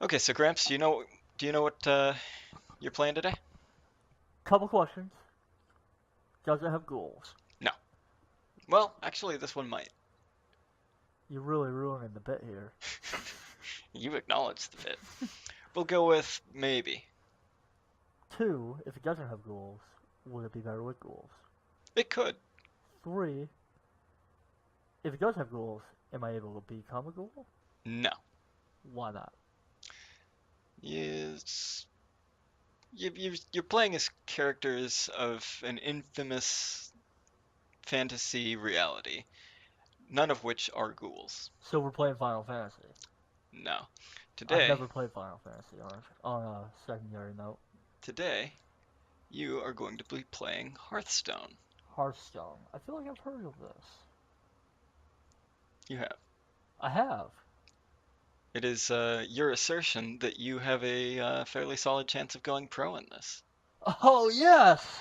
Okay, so Gramps, do you know what you're playing today? Couple questions. Does it have ghouls? No. Well, actually, this one might. You're really ruining the bit here. You acknowledge the bit. We'll go with maybe. Two, if it doesn't have ghouls, would it be better with ghouls? It could. Three, if it does have ghouls, am I able to become a ghoul? No. Why not? Yes. You're playing as characters of an infamous fantasy reality, none of which are ghouls. So we're playing Final Fantasy. No. I've Today, never played Final Fantasy on a secondary note. today, you are going to be playing Hearthstone. Hearthstone. I feel like I've heard of this. You have. I have. It is your assertion that you have a fairly solid chance of going pro in this. Oh yes.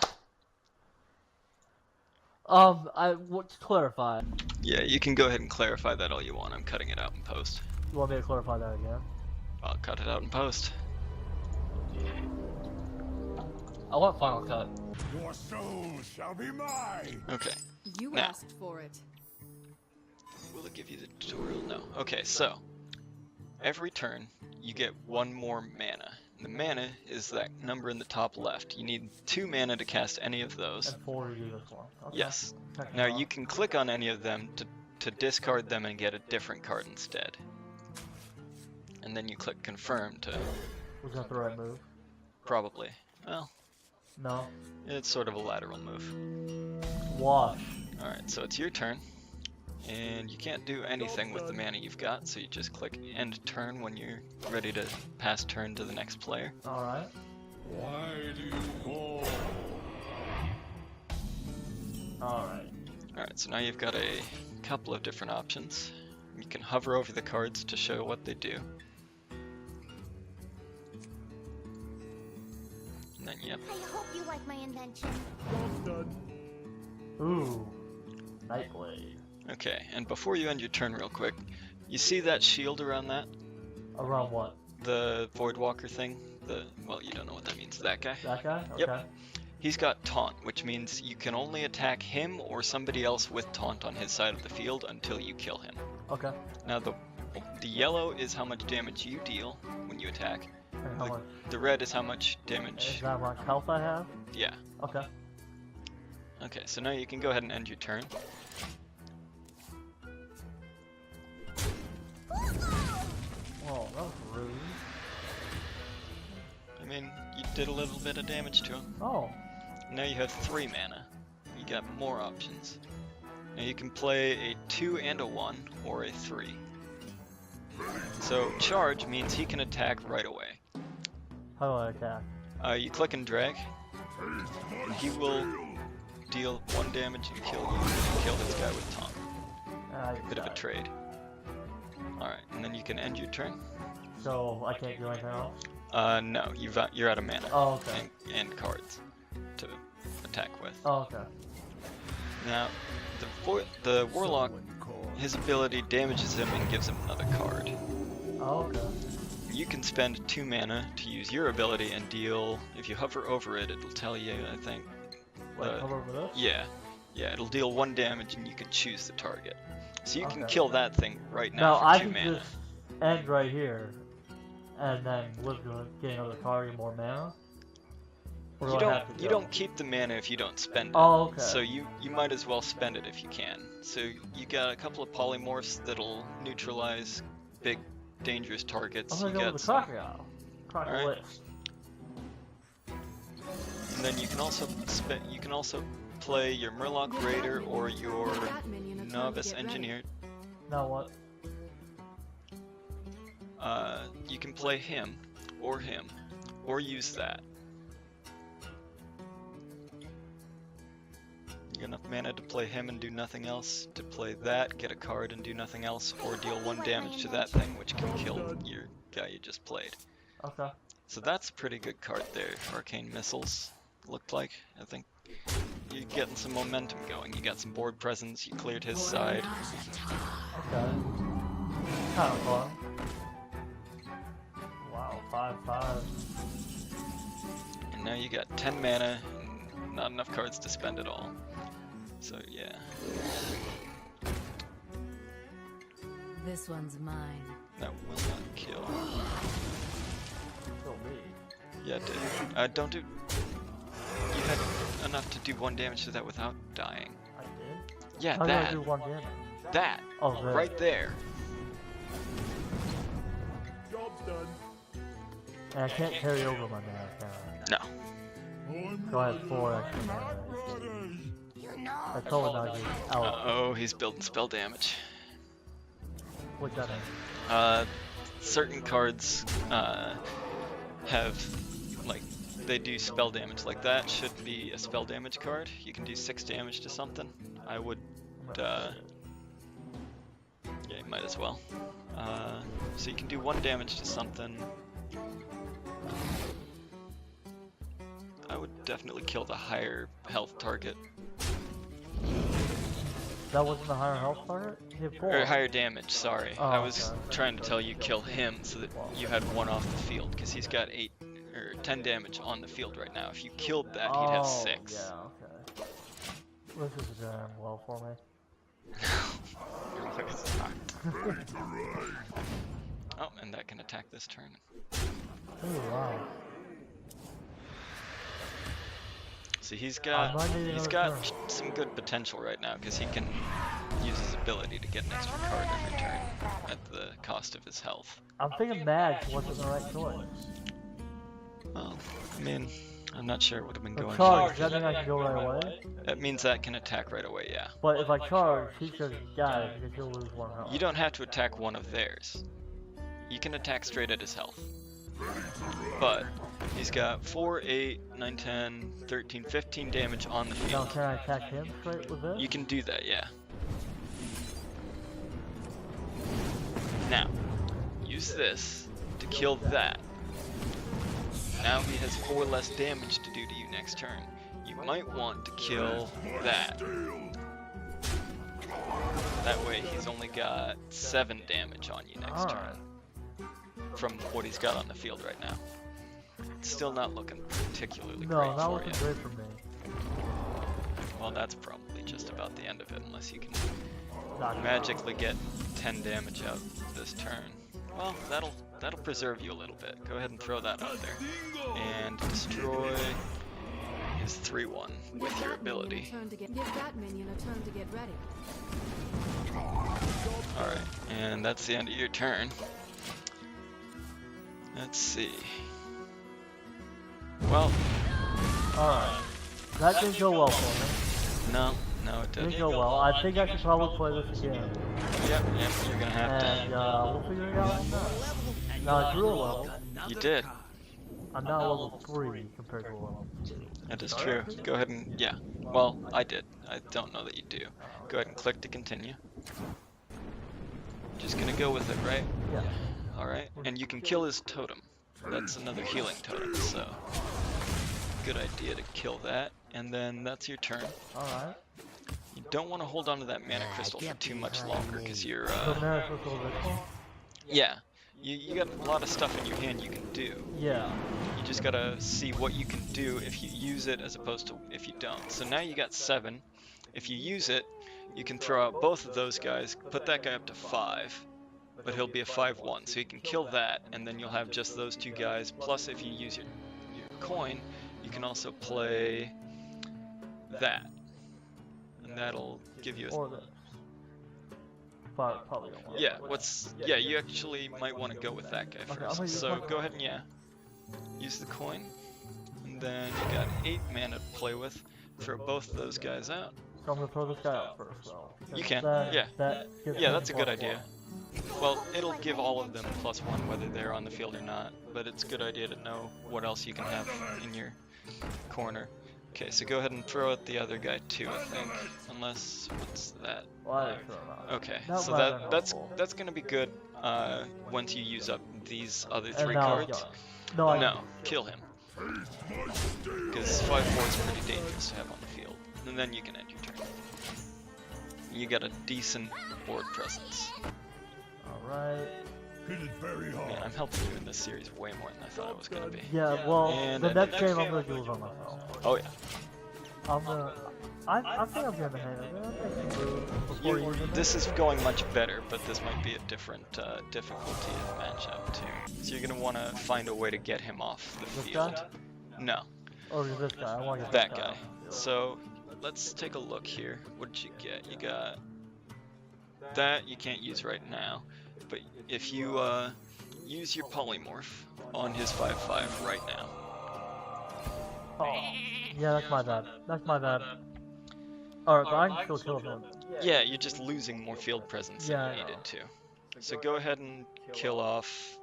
I want to clarify. Yeah, you can go ahead and clarify that all you want. I'm cutting it out in post. You want me to clarify that again? I'll cut it out in post. I want Final Cut. Your soul shall be mine! Okay. You Now. asked for it. Will it give you the tutorial? No. Okay, so every turn you get one more mana. The mana is that number in the top left. You need 2 mana to cast any of those. And 4 to do this one. Okay. Yes. Checking Now it out. you can click on any of them to discard them and get a different card instead. And then you click confirm to Was that the right move? probably. Well, No. it's sort of a lateral move. Wash. Alright, so it's your turn. And you can't do anything with the mana you've got, so you just click end turn when you're ready to pass turn to the next player. Alright. Why do you fall? Alright. Alright, so now you've got a couple of different options. You can hover over the cards to show what they do. And then, yep. I hope you like my invention. Ooh. Nightblade. Okay, and before you end your turn real quick, you see that shield around that? Around what? The Voidwalker thing? Well, you don't know what that means. That guy? That guy? Okay. Yep. He's got taunt, which means you can only attack him or somebody else with taunt on his side of the field until you kill him. Okay. Now the yellow is how much damage you deal when you attack. And how much? The red is how much Is damage. that how much health I have? Yeah. Okay. Okay, so now you can go ahead and end your turn. Oh, that was rude. I mean, you did a little bit of damage to him. Oh. Now you have 3 mana. You got more options. Now you can play a 2 and a 1, or a 3. So charge means he can attack right away. How do I attack? You click and drag, and he will deal 1 damage and kill you. And kill this guy with taunt. Bit of a trade. Alright, and then you can end your turn. So I can't do anything else? No, you're out of mana. Oh, okay. And cards to attack with. Oh, okay. Now, the Warlock, his ability damages him and gives him another card. Oh, okay. You can spend 2 mana to use your ability and deal, if you hover over it, it'll tell you, I think. Wait, hover over this? Yeah, it'll deal 1 damage and you can choose the target. So you can Okay. kill that thing right Now now I for 2 can mana. just end right here, and then live to get another card and more mana. Or do I have to You go? don't keep the mana if you don't spend it. Oh, okay. So you might as well spend it if you can. So you got a couple of polymorphs that'll neutralize big dangerous targets. I'm gonna You go got with the some- crocodile. Crocodilist. and then you can also play your Murloc Raider or your That minion a turn to Novice get ready. Engineer. Now what? You can play him, or use that. You got enough mana to play him and do nothing else, to play that, get a card and do nothing else, or deal 1 damage to that thing, which can kill your guy you just played. Okay. So that's a pretty good card there. Arcane Missiles, looked like. I think you're getting some momentum going. You got some board presence, you cleared his side. Okay. Kind of fun. have 5. And now you got 10 mana, and not enough cards to spend it all. So yeah. This one's mine. That will not kill. Kill me. Yeah, it did. Don't do... You had enough to do 1 damage to that without dying. I did? Yeah, How did I that. do 1 damage? That. Oh, there. Right there. Job's done. And I can't carry over my mana, can I? No. So I have 4 extra mana. That's probably not good. Out. Oh, he's building spell damage. What's that mean? Certain cards have, like, they do spell damage. Like that should be a spell damage card. You can do 6 damage to something. I would, yeah, you might as well. So you can do 1 damage to something. I would definitely kill the higher health target. That wasn't the higher health target? He had 4. Or higher damage, sorry. Oh, I was okay. trying to tell you kill him so that you had 1 off the field, because he's got 8 or 10 damage on the field right now. If you killed that, he'd have 6. Yeah, okay. This is doing well for me. Oh, and that can attack this turn. Oh, wow. So he's I might need got another turn. some good potential right now because he can use his ability to get an extra card every turn at the cost of his health. I'm thinking Mags wasn't the right choice. Well, I mean, I'm not sure it would have been The going. charge, does that mean I can go right away? That means that can attack right away, yeah. But if I charge, he just dies because he'll lose 1 health. You don't have to attack one of theirs. You can attack straight at his health. But he's got 4, 8, 9, 10, 13, 15 damage on the Now field. can I attack him straight with this? You can do that, yeah. Now, use this to kill that. Now he has 4 less damage to do to you next turn. You might want to kill that. That way he's only got 7 damage on you next turn. Alright. From what he's got on the field right now. It's still not looking particularly No, great that for wasn't you. great for me. Well, that's probably just about the end of it, unless you can Not magically get 10 damage out this turn. Well, that'll preserve you a little bit. Go ahead and throw that out there. And destroy his 3/1 with your ability. Give that minion a turn to get ready. Alright, and that's the end of your turn. Let's see. Well, Alright. That didn't go well for me. no, it Didn't didn't. go well. I think I should probably play this again. Yep, you're gonna have And to. we'll figure it out on that. Now I drew a level. You did. I'm now level 3 compared to level 2. That is true. Go ahead and, yeah. Well, I did. I don't know that you do. Go ahead and click to continue. Just gonna go with it, right? Yeah. Alright. And you can kill his totem. That's another healing totem, so good idea to kill that. And then that's your turn. Alright. You don't want to hold on to that mana crystal for too much longer, because you're, So Maris was the original? yeah. You got a lot of stuff in your hand you can do. Yeah. You just gotta see what you can do if you use it as opposed to if you don't. So now you got 7. If you use it, you can throw out both of those guys, put that guy up to 5, but he'll be a 5/1. So you can kill that, and then you'll have just those 2 guys. Plus, if you use your coin, you can also play that, and that'll give you a Or this. Probably don't want yeah, you actually might want to go with that guy Okay, I'm first. gonna use So my go ahead and, yeah, use the coin. And then you got 8 mana to play with. Throw both of those guys out. So I'm gonna throw this guy out first, though. You can, That, yeah. That gives Yeah, me that's a good +1. idea. Well, it'll give all of them +1 whether they're on the field or not. But it's a good idea to know what else you can have in your corner. Okay, so go ahead and throw out the other guy too, I think. Unless, what's that? Well, I didn't throw him out. Okay, That so might have been that's helpful. gonna be good once you use up these other And 3 now it's cards. gone. No, kill him. Because 5/4 is pretty dangerous to have on the field. And then you can end your turn. You got a decent board presence. Alright. Hit it very hard. Man, I'm helping you in this series way more than I thought I was gonna be. Yeah, well, And the next game I'm gonna do is on myself. Oh yeah. I'm gonna. I think I'm gonna hang it. I'm gonna make some moves before you even This is going much better, but this might be a different difficulty of matchup too. So you're gonna want to find a way to get him off the This field. guy? No, Or is this guy? I want to get that this guy. off the field. So let's take a look here. What did you get? You got that you can't use right now, but if you use your polymorph on his 5/5 right now. Oh, yeah, that's my bad. That's my bad. Alright, but I can still kill him. Yeah, you're just losing more field presence Yeah, than I you know. needed to. So go ahead and kill off.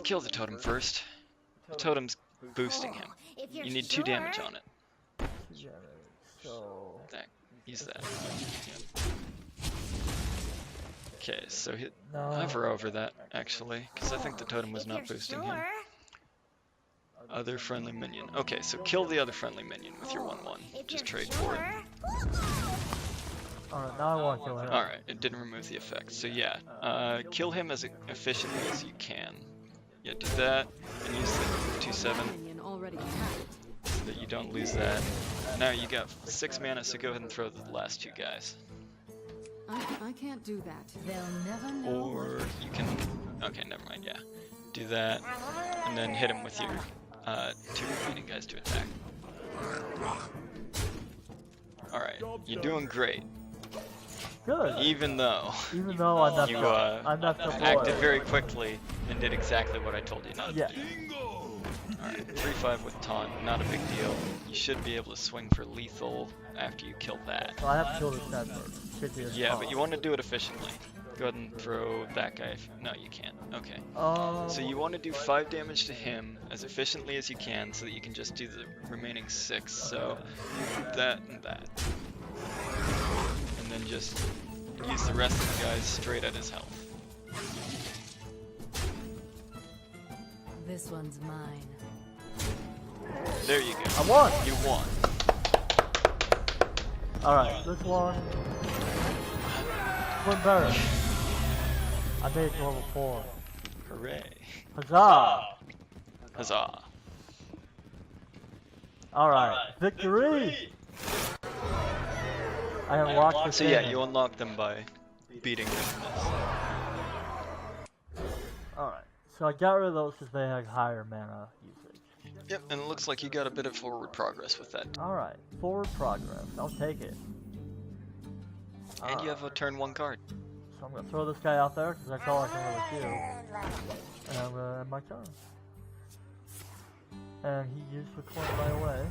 Kill the totem first. The totem's boosting him. You need 2 damage on it. Yeah, so. Use that. Okay, so No. hover over that actually, because I think the totem was not boosting him. Other friendly minion. Okay, so kill the other friendly minion with your 1/1. Just trade for it. Alright, now I want to kill him. Alright, it didn't remove the effect. So yeah, kill him as efficiently as you can. Yeah, do that, and use the 2/7 Minion already attacked. so that you don't lose that. Now you got 6 mana, so go ahead and throw the last 2 guys. I can't do that. They'll never know. Or you can... Okay, never mind, yeah. Do that, and then hit him with your 2 remaining guys to attack. Alright, you're doing great. Good. Even though Even though I messed you up. I messed up acted boy. very quickly and did exactly what I told you not Yeah. to do. Alright, 3/5 with taunt, not a big deal. You should be able to swing for lethal after you kill that. So I have to kill this guy first. Should be a Yeah, taunt. but you want to do it efficiently. Go ahead and throw that guy. No, you can't. Okay. Oh. So you want to do 5 damage to him as efficiently as you can so that you can just do the remaining 6. So that and that. And then just use the rest of the guys straight at his health. This one's mine. There you go. I won! You won. Alright, this one. Went better. I made it to level 4. Hooray. Huzzah! Huzzah. Alright, victory! I unlocked this So yeah, you unlock them by beating them in this. Alright, so I got rid of those because they had higher mana usage. Yep, and it looks like you got a bit of forward progress with that. Alright, forward progress. I'll take it. And you have a turn 1 card. So I'm gonna throw this guy out there because that's all I can really do. And I'm gonna end my turn. And he used the coin right away.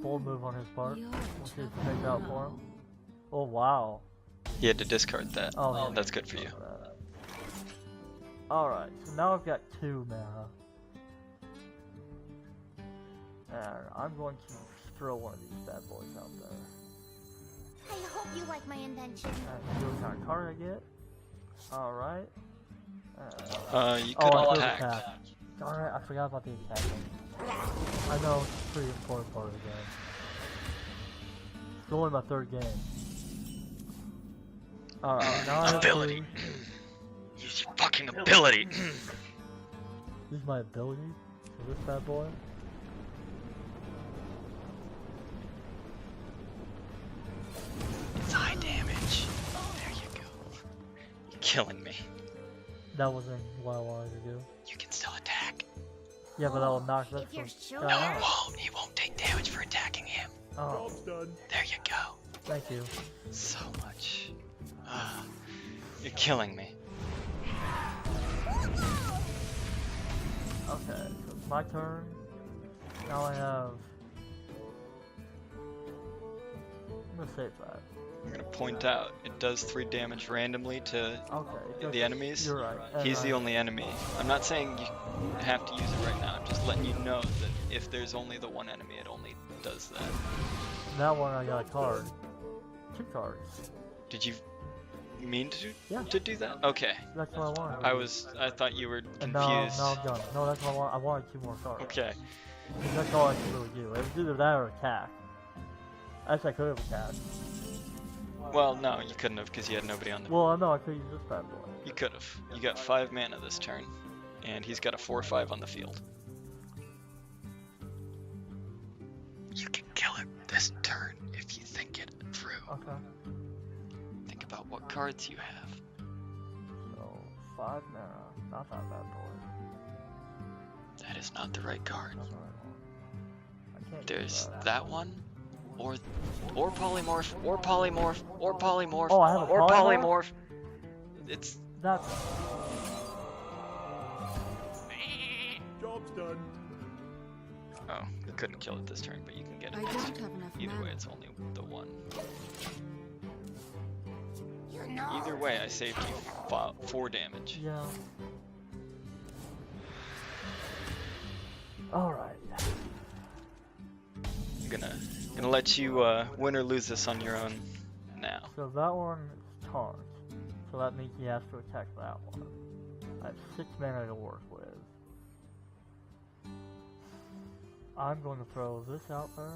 Bold move on his part. You're We'll see if trouble it takes out for now. him. Oh wow. You had to discard that. Oh, yeah. That's good for you. Alright, so now I've got 2 mana. And I'm going to throw one of these bad boys out there. I hope you like my invention. And see what kind of card I get. Alright. You Oh, could I have could attacked. attack. Alright, I forgot about the attacking. I know, it's a pretty important part of the game. It's only my 3rd game. Alright, now I have Ability. to Use your fucking ability. use my ability for this bad boy. It's high damage. There you go. You're killing me. That wasn't what I wanted to do. You can still attack. Yeah, but that will knock this If you're sure. guy No, out. he won't. He won't take damage for attacking him. Oh, There you go. thank you. So much. You're killing me. Okay, so it's my turn. Now I have... I'm gonna save that. I'm gonna point out, it does 3 damage randomly to Okay. the enemies. You're right. And He's the I- only enemy. I'm not saying you have to use it right now. I'm just letting you know that if there's only the one enemy, it only does that. That one I got a card. 2 cards. Did you mean to Yeah. do that? Okay. That's what I wanted. I thought you were And confused. now I'm done. No, that's what I want. I wanted 2 more cards. Okay. 'Cause that's all I could really do. It was either that or attack. Actually, I could have attacked. Well, no, you couldn't have because you had nobody on the. Well, I know I could use this bad boy. You could have. You got 5 mana this turn, and he's got a 4/5 on the field. You can kill him this turn if you think it through. Okay. Think about what cards you have. So 5 mana, not that bad boy. That is not the right card. Not the right one. I can't There's use that one, or polymorph, or polymorph, or polymorph, Oh, I have a or polymorph? polymorph. It's That's Job's done. oh, you couldn't kill it this turn, but you can get it I next don't turn. have enough Either way, mana. it's only the one. You know. Either way, I saved you 4 damage. yeah. All right. I'm gonna let you win or lose this on your own now. So that one is taunt. So that means he has to attack that one. I have 6 mana to work with. I'm going to throw this out there.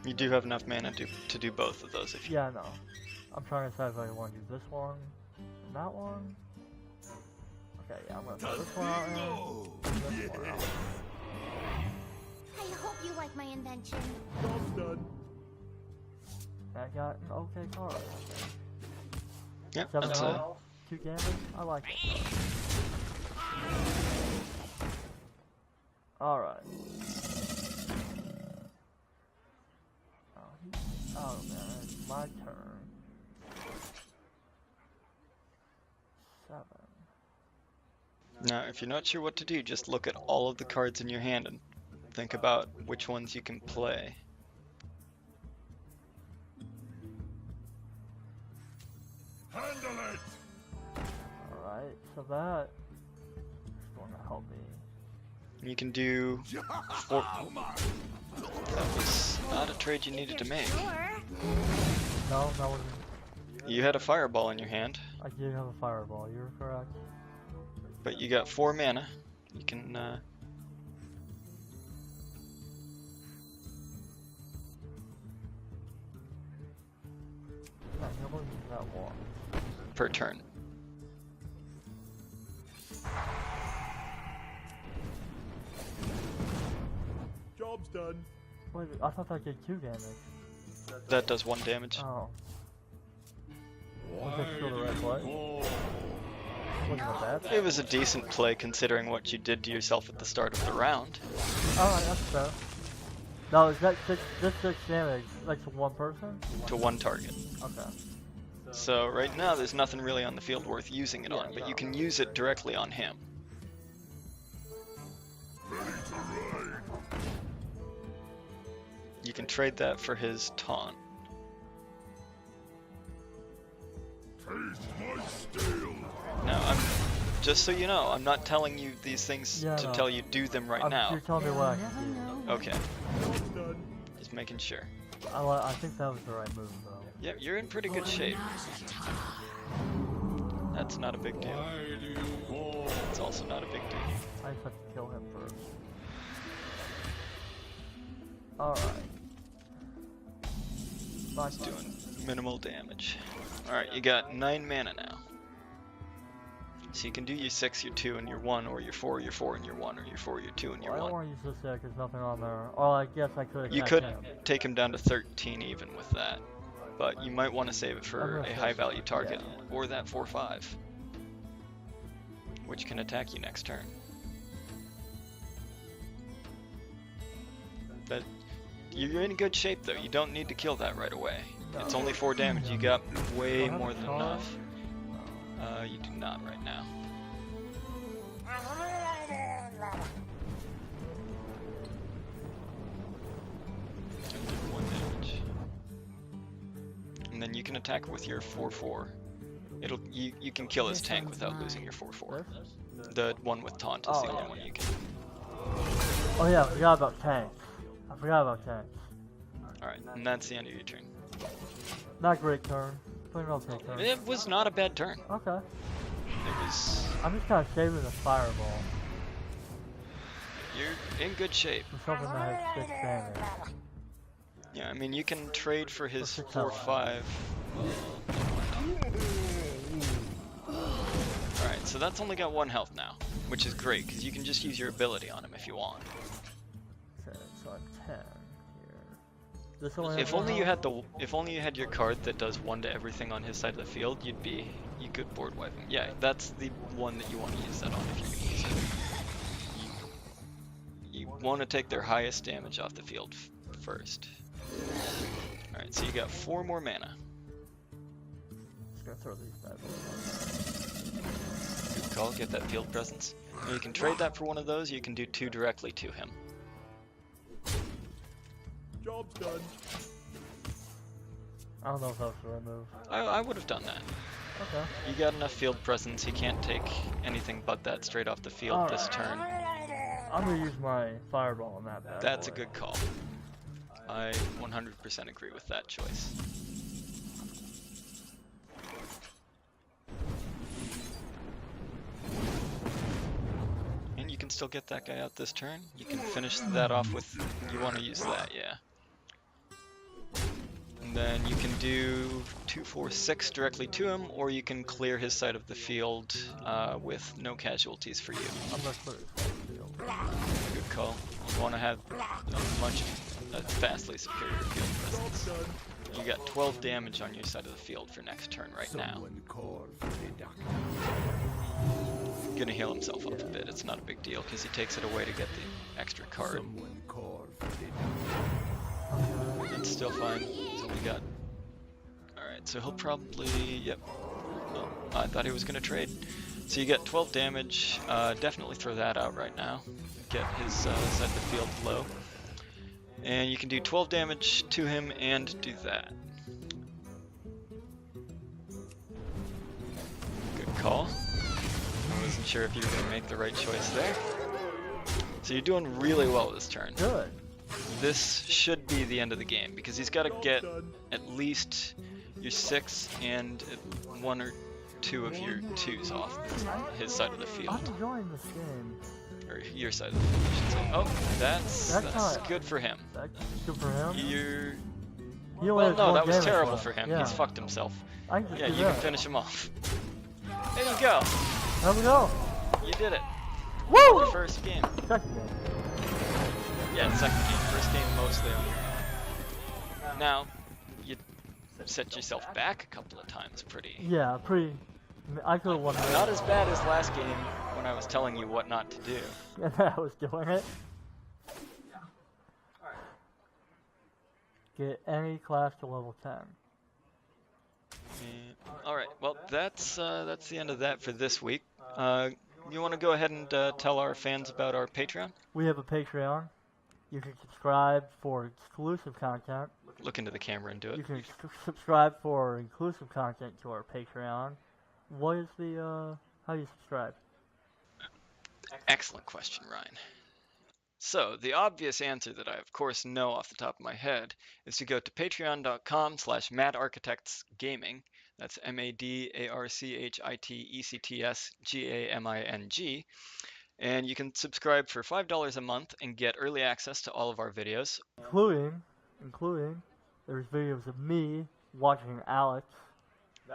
You do have enough mana to do both of those if you. Yeah, I know. I'm trying to decide if I want to do this one and that one. Okay, yeah, I'm going to throw this one out and this one out. I hope you like my invention. Job's done. I got an okay card. Yep, 7 that's health, 2 damage. I like it. Alright. Oh man, it's my turn. 7. Now, if you're not sure what to do, just look at all of the cards in your hand and think about which ones you can play. Handle it. Alright, so that is going to help me. You can do. That was not a trade you needed to make. Sure. No, that wasn't. You had a fireball in your hand, I did have a fireball, you're correct. but you got 4 mana. You can. I can only use that one. Per turn. Job's done. Wait, I thought that did 2 damage. That does 1 damage. Oh. Was it still the right play? Wasn't a bad play. It was a decent play considering what you did to yourself at the start of the round. Alright, that's fair. No, is that 6 damage, like to one person? To 1 target. Okay. So right now there's nothing really on the field worth using it on, but you can use it directly on him. You can trade that for his taunt. Taste my steel. Now, just so you know, I'm not telling you these things Yeah, to no. tell you do them right You're now. telling me what I Never can do. know. Okay, Job's done. just making sure. I think that was the right move, though. Yep, you're in pretty good shape. That's not a big deal. Why do you call? It's also not a big deal. I just have to kill him first. Alright. It's doing minimal damage. Alright, you got 9 mana now. So you can do your 6, your 2, and your 1, or your 4, your 4, and your 1, or your 4, your 2, and your I don't 1. want to use this yet because nothing on there. Or I guess I could You attack could him. take him down to 13 even with that, but you might want to save it for I'm gonna a high value save it, target, yeah. or that 4/5, which can attack you next turn. But you're in good shape though, you don't need to kill that right away. It's only 4 damage, you got way Do I have more a than charge? enough. You do not right now. And do 1 damage. And then you can attack with your 4/4. You can kill his This tank one's without mine. losing your 4/4. This? The one with taunt is Oh, the only yeah. one you can. Oh yeah, I forgot about tanks. I forgot about tanks. Alright, and that's the end of your turn. Not great turn. But an okay turn. It was not a bad turn. Okay. It was. I'm just kind of saving the fireball. you're in good shape. For something that has 6 damage. Yeah, I mean, you can trade for his What's the 4/5. Alright, so that's only got 1 health now, which is great, because you can just use your ability on him if you want. Okay, so I'm 10 here. This only has If one only you health? had if only you had your card that does 1 to everything on his side of the field, you could board wipe him. Yeah, that's the one that you want to use that on if you're gonna use it. You want to take their highest damage off the field first. Alright, so you got 4 more mana. Just gonna throw these bad boys Good call, get that field presence. And you can trade that for one of those, you can do 2 directly to him. Job's done. I don't know if that was the right move. I would have done that. Okay. You got enough field presence, he can't take anything but that straight off the field this turn. I'm gonna use my fireball on that bad That's a boy. good call. I 100% agree with that choice. And you can still get that guy out this turn. You can finish that off with, you want to use that, yeah. And then you can do 2, 4, 6 directly to him, or you can clear his side of the field with no casualties for you. I'm gonna clear this field. Good call. You want to have a vastly superior field presence. Job's done. You got 12 damage on your side of the field for next turn right now. Someone call for the doctor. Gonna heal himself up a bit, it's not a big deal, because he takes it away to get the extra card. Someone call for the doctor. It's still fine, he's only got... Alright, so he'll probably... Yep. Oh, I thought he was gonna trade. So you get 12 damage, definitely throw that out right now. Get his side of the field low. And you can do 12 damage to him and do that. Good call. I wasn't sure if you were going to make the right choice there. So you're doing really well this turn. Good. This should be the end of the game, because he's got to Job's get done. at least your 6 and 1 or 2 of your 2s off his side of the I'm field. enjoying this game. Or your side of the field, I should say. Oh, that's not- good for him. That's good for him. You're... He only Well, has no, 1 that was damage terrible left. for him. Yeah. He's fucked himself. I can just Yeah, do you that. can finish him off. There you go. There we go. You did it. Woo! Your first game. Second game. Yeah, second game. First game mostly on your own. Now, you set yourself back a couple of times pretty. Yeah, pretty. I could have won that. Not as bad as last game when I was telling you what not to do. And I was doing it. Get any class to level 10. Alright, well, that's the end of that for this week. You want to go ahead and tell our fans about our Patreon? We have a Patreon. You can subscribe for exclusive content. Look into the camera and do it. You can subscribe for inclusive content to our Patreon. What is the, how do you subscribe? Excellent question, Ryan. So, the obvious answer that I of course know off the top of my head is to go to patreon.com/madarchitectsgaming. That's MADARCHITECTSGAMING. And you can subscribe for $5 a month and get early access to all of our videos. Including, there's videos of me watching Alex.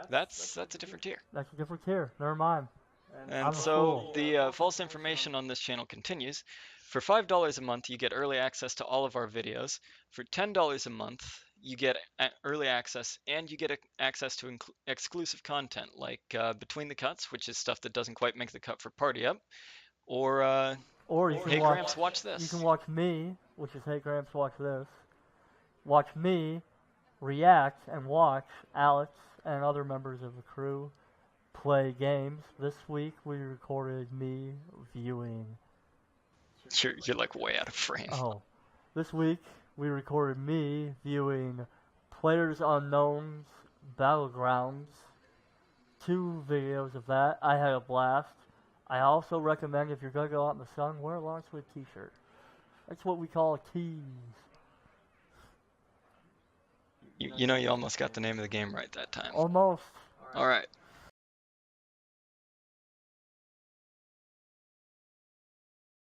That's a different tier. That's a different tier. Never mind. I'm And a so fool. the false information on this channel continues. For $5 a month, you get early access to all of our videos. For $10 a month, you get early access, and you get access to exclusive content like Between the Cuts, which is stuff that doesn't quite make the cut for Party Up, or You can Hey watch, Gramps, watch this. You can watch me, which is Hey Gramps, watch this. Watch me react and watch Alex and other members of the crew play games. This week we recorded me viewing. You're like way out of frame. Oh, this week we recorded me viewing Players Unknown's Battlegrounds. 2 videos of that. I had a blast. I also recommend if you're gonna go out in the sun, wear a long sleeve t-shirt. That's what we call a tease. You know you almost got the name of the game right that time. Almost. All right.